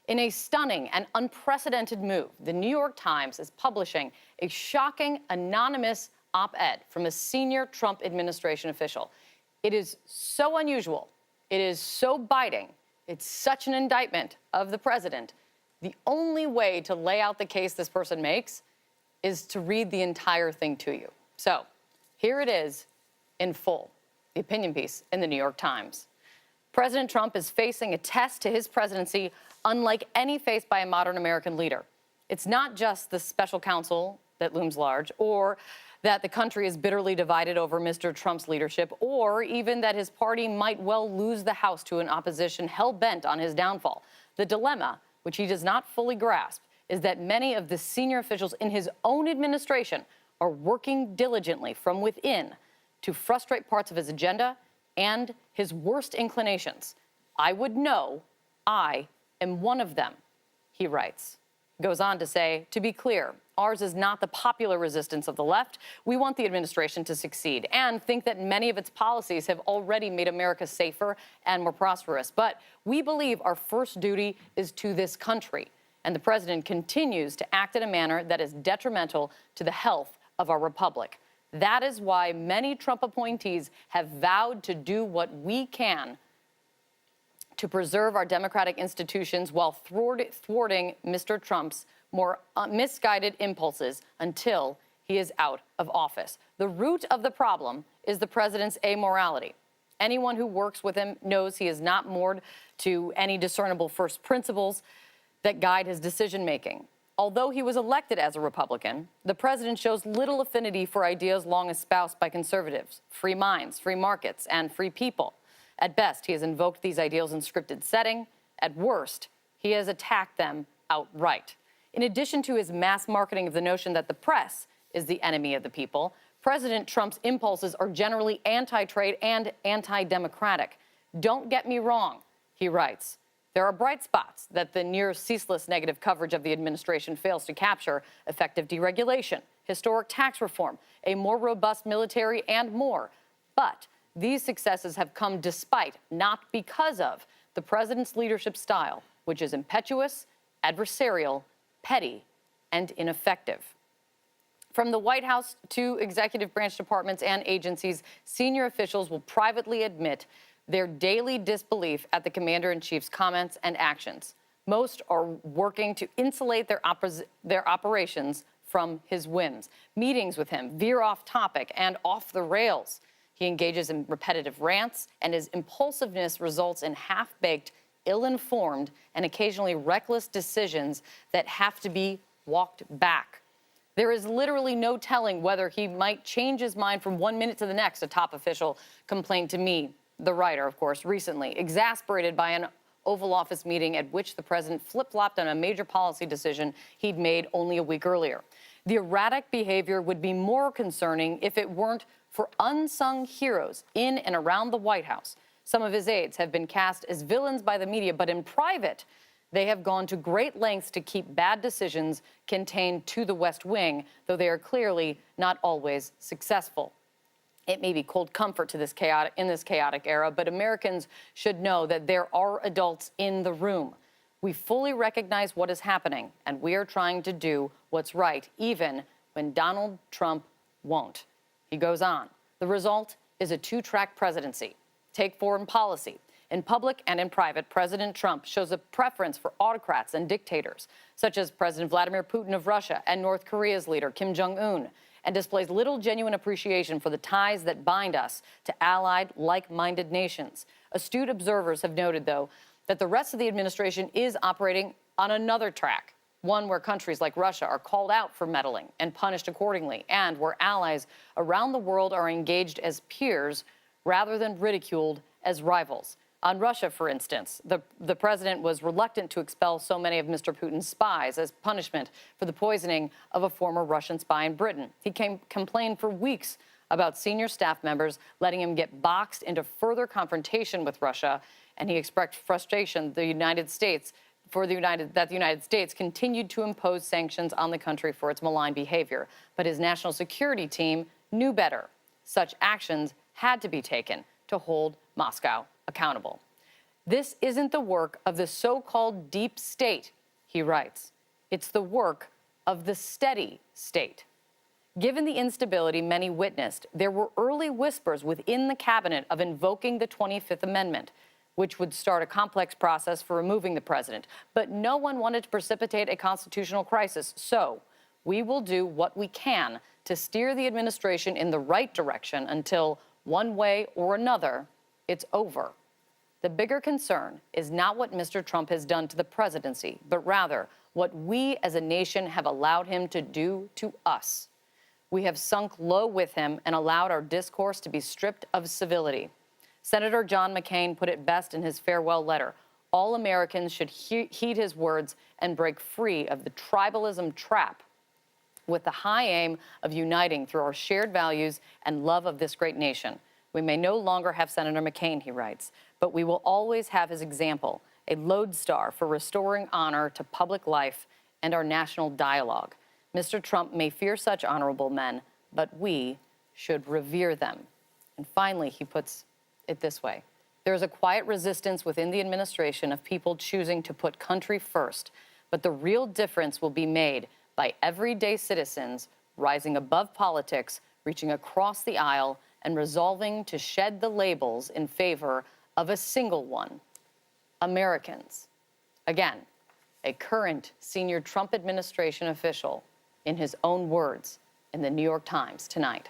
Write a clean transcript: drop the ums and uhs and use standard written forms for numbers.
In a stunning and unprecedented move, the New York Times is publishing a shocking anonymous op-ed from a senior Trump administration official. It is so unusual. It is so biting. It's such an indictment of the president. The only way to lay out the case this person makes is to read the entire thing to you. So here it is in full, the opinion piece in the New York Times. President Trump is facing a test to his presidency unlike any faced by a modern American leader. It's not just the special counsel that looms large, or that the country is bitterly divided over Mr. Trump's leadership, or even that his party might well lose the House to an opposition hell-bent on his downfall. The dilemma, which he does not fully grasp, is that many of the senior officials in his own administration are working diligently from within to frustrate parts of his agenda and his worst inclinations. I would know I am one of them, he writes. Goes on to say, to be clear, ours is not the popular resistance of the left. We want the administration to succeed and think that many of its policies have already made America safer and more prosperous. But we believe our first duty is to this country. And the president continues to act in a manner that is detrimental to the health of our republic. That is why many Trump appointees have vowed to do what we can to preserve our democratic institutions while thwarting Mr. Trump's more misguided impulses until he is out of office. The root of the problem is the president's amorality. Anyone who works with him knows he is not moored to any discernible first principles that guide his decision-making. Although he was elected as a Republican, the president shows little affinity for ideas long espoused by conservatives, free minds, free markets, and free people. At best, he has invoked these ideals in scripted setting. At worst, he has attacked them outright. In addition to his mass marketing of the notion that the press is the enemy of the people, President Trump's impulses are generally anti-trade and anti-democratic. Don't get me wrong, he writes. There are bright spots that the near ceaseless negative coverage of the administration fails to capture: effective deregulation, historic tax reform, a more robust military, and more. But these successes have come despite, not because of, the president's leadership style, which is impetuous, adversarial, petty, and ineffective. From the White House to executive branch departments and agencies, senior officials will privately admit their daily disbelief at the commander-in-chief's comments and actions. Most are working to insulate their operations from his whims. Meetings with him veer off topic and off the rails. He engages in repetitive rants, and his impulsiveness results in half-baked, ill-informed, and occasionally reckless decisions that have to be walked back. There is literally no telling whether he might change his mind from 1 minute to the next, a top official complained to me, the writer, of course, recently, exasperated by an Oval Office meeting at which the president flip-flopped on a major policy decision he'd made only a week earlier. The erratic behavior would be more concerning if it weren't for unsung heroes in and around the White House. Some of his aides have been cast as villains by the media, but in private, they have gone to great lengths to keep bad decisions contained to the West Wing, though they are clearly not always successful. It may be cold comfort to this chaotic era, but Americans should know that there are adults in the room. We fully recognize what is happening, and we are trying to do what's right, even when Donald Trump won't. He goes on. The result is a two-track presidency. Take foreign policy. In public and in private, President Trump shows a preference for autocrats and dictators, such as President Vladimir Putin of Russia and North Korea's leader, Kim Jong-un, and displays little genuine appreciation for the ties that bind us to allied, like-minded nations. Astute observers have noted, though, that the rest of the administration is operating on another track, one where countries like Russia are called out for meddling and punished accordingly, and where allies around the world are engaged as peers rather than ridiculed as rivals. On Russia, for instance, the president was reluctant to expel so many of Mr. Putin's spies as punishment for the poisoning of a former Russian spy in Britain. He complained for weeks about senior staff members letting him get boxed into further confrontation with Russia, and he expressed frustration that the United States continued to impose sanctions on the country for its malign behavior. But his national security team knew better. Such actions had to be taken to hold Moscow accountable. This isn't the work of the so-called deep state, he writes. It's the work of the steady state. Given the instability many witnessed, there were early whispers within the cabinet of invoking the 25th Amendment, which would start a complex process for removing the president. But no one wanted to precipitate a constitutional crisis. So we will do what we can to steer the administration in the right direction until, one way or another, it's over. The bigger concern is not what Mr. Trump has done to the presidency, but rather what we as a nation have allowed him to do to us. We have sunk low with him and allowed our discourse to be stripped of civility. Senator John McCain put it best in his farewell letter. All Americans should heed his words and break free of the tribalism trap with the high aim of uniting through our shared values and love of this great nation. We may no longer have Senator McCain, he writes, but we will always have his example, a lodestar for restoring honor to public life and our national dialogue. Mr. Trump may fear such honorable men, but we should revere them. And finally, he puts it this way. There is a quiet resistance within the administration of people choosing to put country first, but the real difference will be made by everyday citizens rising above politics, reaching across the aisle, and resolving to shed the labels in favor of a single one: Americans. Again, a current senior Trump administration official in his own words in the New York Times tonight.